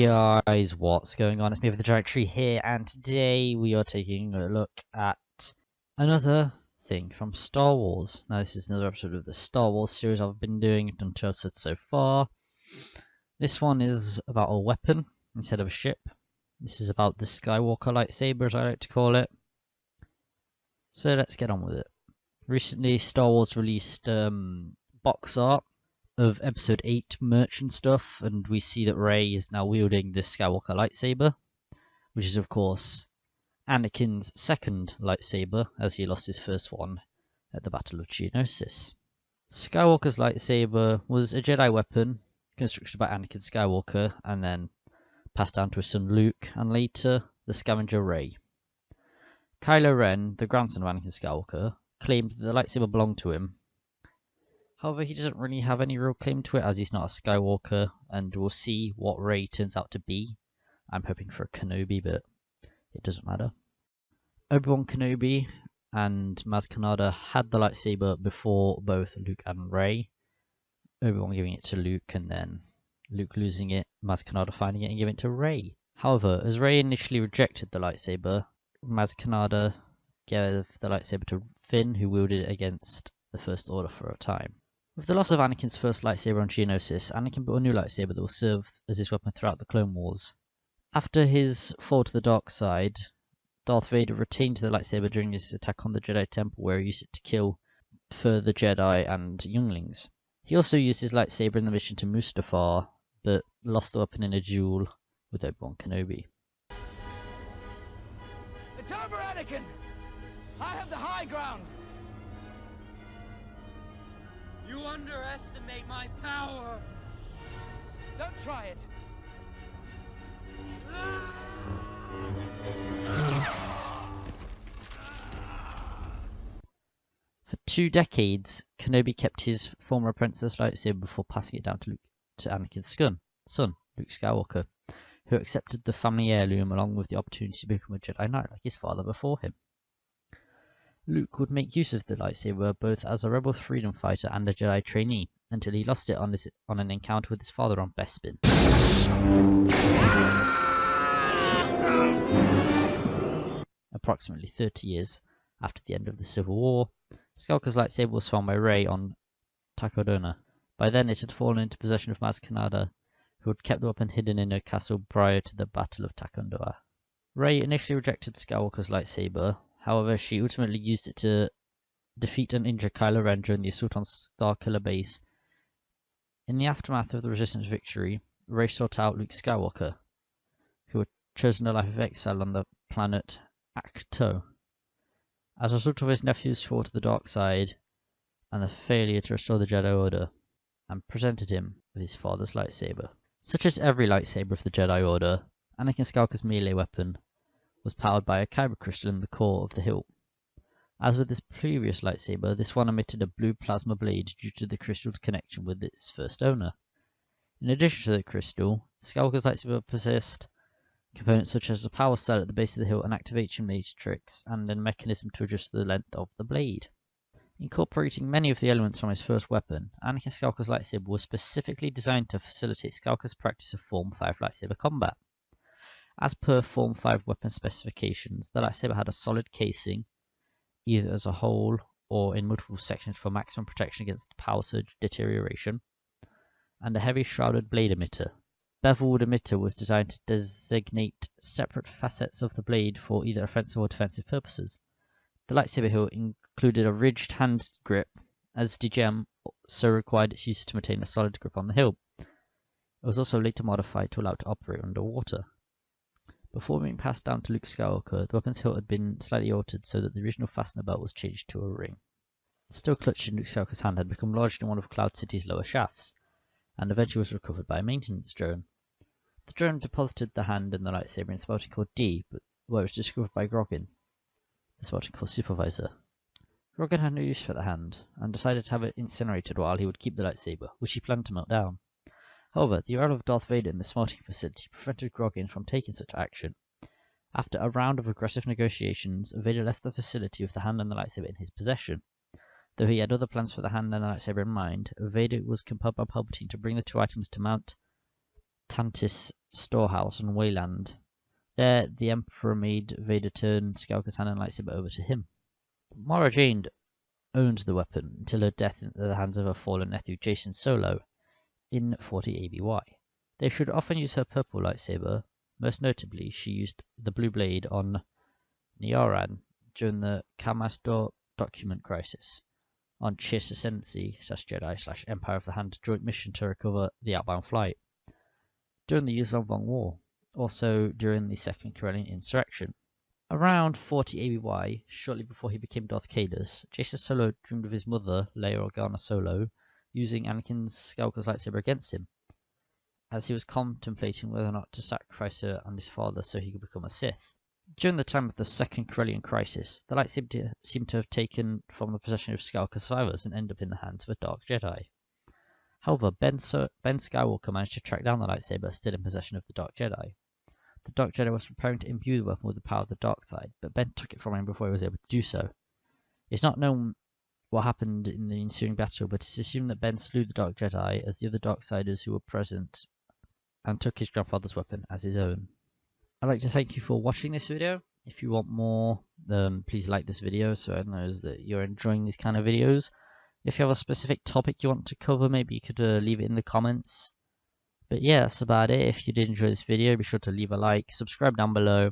Guys, what's going on? It's me with the Giant Tree here, and today we are taking a look at another thing from Star Wars. Now, this is another episode of the Star Wars series I've been doing. I've done 2 episodes so far. This one is about a weapon instead of a ship. This is about the Skywalker Lightsaber, as I like to call it. So let's get on with it. Recently, Star Wars released box art of episode 8 merch and stuff, and we see that Rey is now wielding the Skywalker lightsaber, which is of course Anakin's second lightsaber, as he lost his first one at the Battle of Geonosis. Skywalker's lightsaber was a Jedi weapon constructed by Anakin Skywalker and then passed down to his son Luke, and later the scavenger Rey. Kylo Ren, the grandson of Anakin Skywalker, claimed that the lightsaber belonged to him. However, he doesn't really have any real claim to it, as he's not a Skywalker, and we'll see what Rey turns out to be. I'm hoping for a Kenobi, but it doesn't matter. Obi-Wan Kenobi and Maz Kanata had the lightsaber before both Luke and Rey. Obi-Wan giving it to Luke, and then Luke losing it, Maz Kanata finding it and giving it to Rey. However, as Rey initially rejected the lightsaber, Maz Kanata gave the lightsaber to Finn, who wielded it against the First Order for a time. With the loss of Anakin's first lightsaber on Geonosis, Anakin built a new lightsaber that will serve as his weapon throughout the Clone Wars. After his fall to the dark side, Darth Vader retained the lightsaber during his attack on the Jedi Temple, where he used it to kill further Jedi and younglings. He also used his lightsaber in the mission to Mustafar, but lost the weapon in a duel with Obi-Wan Kenobi. It's over, Anakin! I have the high ground! You underestimate my power! Don't try it! For 2 decades, Kenobi kept his former apprentice's lightsaber before passing it down to Anakin's son, Luke Skywalker, who accepted the family heirloom along with the opportunity to become a Jedi Knight like his father before him. Luke would make use of the lightsaber both as a rebel freedom fighter and a Jedi trainee, until he lost it on an encounter with his father on Bespin. Approximately 30 years after the end of the Civil War, Skywalker's lightsaber was found by Rey on Takodana. By then it had fallen into possession of Maz Kanata, who had kept the weapon hidden in her castle prior to the Battle of Takondoa. Rey initially rejected Skywalker's lightsaber. However, she ultimately used it to defeat and injure Kylo Ren during the assault on Starkiller Base. In the aftermath of the Resistance victory, Rey sought out Luke Skywalker, who had chosen a life of exile on the planet Ahch-To. As a result of his nephew's fall to the dark side and the failure to restore the Jedi Order, and presented him with his father's lightsaber. Such as every lightsaber of the Jedi Order, Anakin Skywalker's melee weapon was powered by a kyber crystal in the core of the hilt. As with his previous lightsaber, this one emitted a blue plasma blade due to the crystal's connection with its first owner. In addition to the crystal, Skywalker's lightsaber possessed components such as a power cell at the base of the hilt, an activation matrix, and a mechanism to adjust the length of the blade. Incorporating many of the elements from his first weapon, Anakin Skywalker's lightsaber was specifically designed to facilitate Skywalker's practice of Form 5 lightsaber combat. As per Form 5 weapon specifications, the lightsaber had a solid casing, either as a whole or in multiple sections for maximum protection against power surge deterioration, and a heavy shrouded blade emitter. Beveled emitter was designed to designate separate facets of the blade for either offensive or defensive purposes. The lightsaber hilt included a ridged hand grip, as DGM so required its use to maintain a solid grip on the hilt. It was also later modified to allow it to operate underwater. Before being passed down to Luke Skywalker, the weapon's hilt had been slightly altered so that the original fastener belt was changed to a ring. Still clutched in Luke Skywalker's hand had become lodged in one of Cloud City's lower shafts, and eventually was recovered by a maintenance drone. The drone deposited the hand and the lightsaber in Spouting Core D, but where it was discovered by Grogan, the Spouting Core supervisor. Grogan had no use for the hand, and decided to have it incinerated while he would keep the lightsaber, which he planned to melt down. However, the arrival of Darth Vader in the smelting facility prevented Grogan from taking such action. After a round of aggressive negotiations, Vader left the facility with the hand and the lightsaber in his possession. Though he had other plans for the hand and the lightsaber in mind, Vader was compelled by Palpatine to bring the 2 items to Mount Tantis storehouse on Wayland. There, the Emperor made Vader turn Skywalker's hand and lightsaber over to him. Mara Jade owned the weapon until her death in the hands of her fallen nephew Jason Solo in 40 ABY. They should often use her purple lightsaber. Most notably, she used the blue blade on Niaran during the Kamastor document crisis on Chiss Ascendancy /Jedi /Empire of the Hand joint mission to recover the outbound flight. During the Yuzlong War, also during the Second Corellian Insurrection. Around 40 ABY, shortly before he became Darth Caedus, Jason Solo dreamed of his mother, Leia Organa Solo, using Anakin Skywalker's lightsaber against him, as he was contemplating whether or not to sacrifice her and his father so he could become a Sith. During the time of the Second Corellian Crisis, the lightsaber seemed to have taken from the possession of Skywalker survivors and ended up in the hands of a Dark Jedi. However, Ben Skywalker managed to track down the lightsaber still in possession of the Dark Jedi. The Dark Jedi was preparing to imbue the weapon with the power of the dark side, but Ben took it from him before he was able to do so. It's not known what happened in the ensuing battle, but it's assumed that Ben slew the Dark Jedi as the other Darksiders who were present and took his grandfather's weapon as his own. I'd like to thank you for watching this video. If you want more, please like this video so I know that you're enjoying these kind of videos. If you have a specific topic you want to cover, maybe you could leave it in the comments. But yeah, that's about it. If you did enjoy this video, be sure to leave a like, subscribe down below,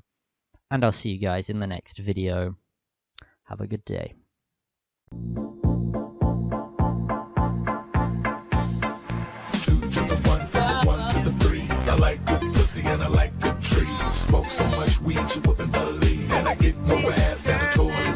and I'll see you guys in the next video. Have a good day. 2 to the 1, from the 1 to the 3. I like good pussy and I like good trees. Smoke so much weed you wouldn't believe, and I get more ass than a toilet.